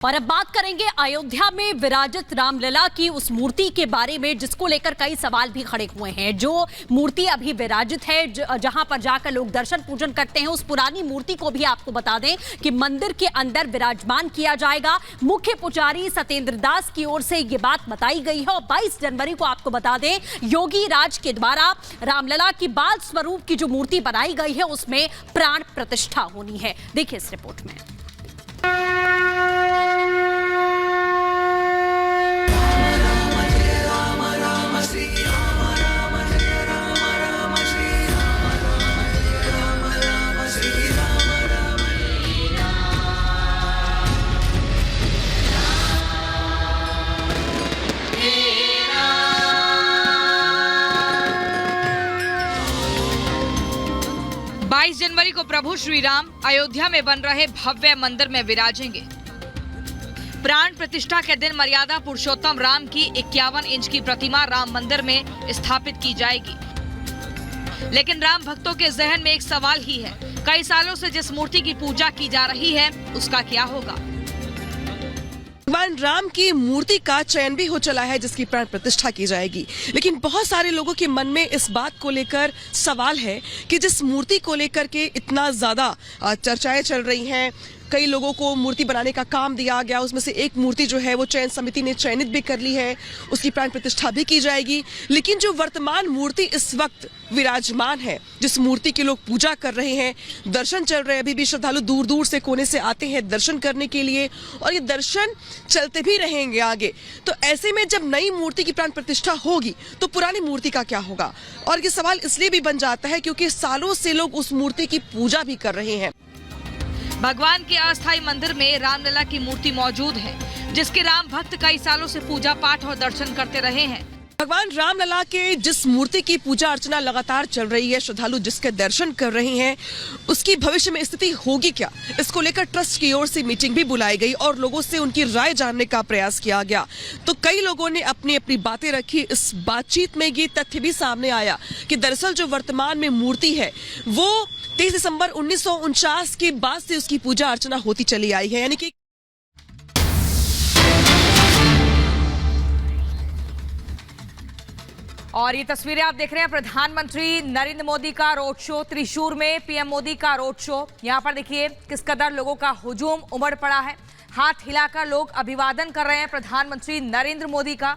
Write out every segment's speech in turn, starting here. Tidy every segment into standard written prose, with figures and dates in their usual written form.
और अब बात करेंगे अयोध्या में विराजित रामलला की उस मूर्ति के बारे में, जिसको लेकर कई सवाल भी खड़े हुए हैं। जो मूर्ति अभी विराजित है, जहां पर जाकर लोग दर्शन पूजन करते हैं, उस पुरानी मूर्ति को भी आपको बता दें कि मंदिर के अंदर विराजमान किया जाएगा। मुख्य पुजारी सत्येंद्र दास की ओर से ये बात बताई गई है और 22 जनवरी को आपको बता दें योगी राज के द्वारा रामलला की बाल स्वरूप की जो मूर्ति बनाई गई है उसमें प्राण प्रतिष्ठा होनी है। देखिए इस रिपोर्ट में। जनवरी को प्रभु श्री राम अयोध्या में बन रहे भव्य मंदिर में विराजेंगे। प्राण प्रतिष्ठा के दिन मर्यादा पुरुषोत्तम राम की 51 इंच की प्रतिमा राम मंदिर में स्थापित की जाएगी। लेकिन राम भक्तों के जहन में एक सवाल ही है, कई सालों से जिस मूर्ति की पूजा की जा रही है उसका क्या होगा। भगवान राम की मूर्ति का चयन भी हो चला है जिसकी प्राण प्रतिष्ठा की जाएगी, लेकिन बहुत सारे लोगों के मन में इस बात को लेकर सवाल है कि जिस मूर्ति को लेकर के इतना ज्यादा चर्चाएं चल रही हैं, कई लोगों को मूर्ति बनाने का काम दिया गया, उसमें से एक मूर्ति जो है वो चयन समिति ने चयनित भी कर ली है, उसकी प्राण प्रतिष्ठा भी की जाएगी। लेकिन जो वर्तमान मूर्ति इस वक्त विराजमान है, जिस मूर्ति की लोग पूजा कर रहे हैं, दर्शन चल रहे हैं, अभी भी श्रद्धालु दूर दूर से कोने से आते हैं दर्शन करने के लिए और ये दर्शन चलते भी रहेंगे आगे। तो ऐसे में जब नई मूर्ति की प्राण प्रतिष्ठा होगी तो पुरानी मूर्ति का क्या होगा, और ये सवाल इसलिए भी बन जाता है क्योंकि सालों से लोग उस मूर्ति की पूजा भी कर रहे हैं। भगवान के अस्थायी मंदिर में रामलला की मूर्ति मौजूद है, जिसके राम भक्त कई सालों से पूजा पाठ और दर्शन करते रहे हैं। भगवान रामलला के जिस मूर्ति की पूजा अर्चना लगातार चल रही है, श्रद्धालु जिसके दर्शन कर रहे हैं, उसकी भविष्य में स्थिति होगी क्या, इसको लेकर ट्रस्ट की ओर से मीटिंग भी बुलाई गई और लोगों से उनकी राय जानने का प्रयास किया गया। तो कई लोगों ने अपनी अपनी बातें रखी। इस बातचीत में ये तथ्य भी सामने आया कि दरअसल जो वर्तमान में मूर्ति है वो 23 दिसंबर 1949 के बाद से उसकी पूजा अर्चना होती चली आई है, यानी कि और ये तस्वीरें आप देख रहे हैं प्रधानमंत्री नरेंद्र मोदी का रोड शो त्रिशूर में, पीएम मोदी का रोड शो। यहाँ पर देखिए किस कदर लोगों का हुजूम उमड़ पड़ा है, हाथ हिलाकर लोग अभिवादन कर रहे हैं प्रधानमंत्री नरेंद्र मोदी का।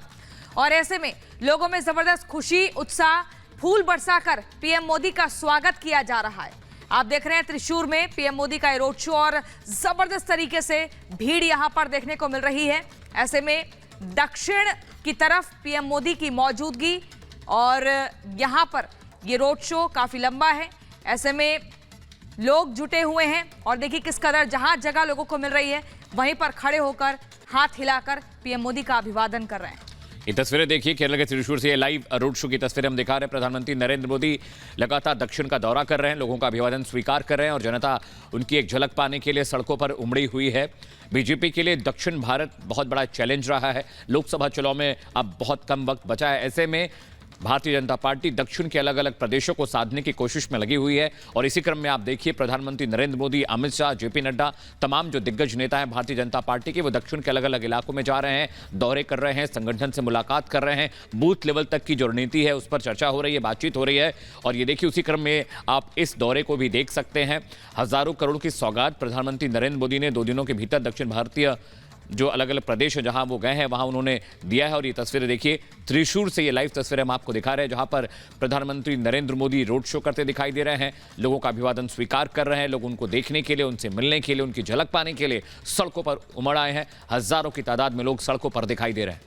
और ऐसे में लोगों में जबरदस्त खुशी, उत्साह, फूल बरसाकर पीएम मोदी का स्वागत किया जा रहा है। आप देख रहे हैं त्रिशूर में पीएम मोदी का रोड शो और जबरदस्त तरीके से भीड़ यहाँ पर देखने को मिल रही है। ऐसे में दक्षिण की तरफ पीएम मोदी की मौजूदगी और यहाँ पर ये रोड शो काफी लंबा है, ऐसे में लोग जुटे हुए हैं और देखिए किस कदर जहां जगह लोगों को मिल रही है वहीं पर खड़े होकर हाथ हिलाकर पीएम मोदी का अभिवादन कर रहे हैं। ये तस्वीरें देखिए केरल के त्रिशूर से ये लाइव रोड शो की तस्वीरें हम दिखा रहे हैं। प्रधानमंत्री नरेंद्र मोदी लगातार दक्षिण का दौरा कर रहे हैं, लोगों का अभिवादन स्वीकार कर रहे हैं और जनता उनकी एक झलक पाने के लिए सड़कों पर उमड़ी हुई है। बीजेपी के लिए दक्षिण भारत बहुत बड़ा चैलेंज रहा है। लोकसभा चुनाव में अब बहुत कम वक्त बचा है, ऐसे में भारतीय जनता पार्टी दक्षिण के अलग अलग प्रदेशों को साधने की कोशिश में लगी हुई है। और इसी क्रम में आप देखिए प्रधानमंत्री नरेंद्र मोदी, अमित शाह, जेपी नड्डा, तमाम जो दिग्गज नेता हैं भारतीय जनता पार्टी के, वो दक्षिण के अलग अलग इलाकों में जा रहे हैं, दौरे कर रहे हैं, संगठन से मुलाकात कर रहे हैं, बूथ लेवल तक की जो रणनीति है उस पर चर्चा हो रही है, बातचीत हो रही है। और ये देखिए उसी क्रम में आप इस दौरे को भी देख सकते हैं। हजारों करोड़ की सौगात प्रधानमंत्री नरेंद्र मोदी ने 2 दिनों के भीतर दक्षिण भारतीय जो अलग अलग प्रदेश है जहां वो गए हैं वहां उन्होंने दिया है। और ये तस्वीरें देखिए त्रिशूर से, ये लाइव तस्वीरें हम आपको दिखा रहे हैं जहां पर प्रधानमंत्री नरेंद्र मोदी रोड शो करते दिखाई दे रहे हैं, लोगों का अभिवादन स्वीकार कर रहे हैं, लोग उनको देखने के लिए, उनसे मिलने के लिए, उनकी झलक पाने के लिए सड़कों पर उमड़ आए हैं। हजारों की तादाद में लोग सड़कों पर दिखाई दे रहे हैं।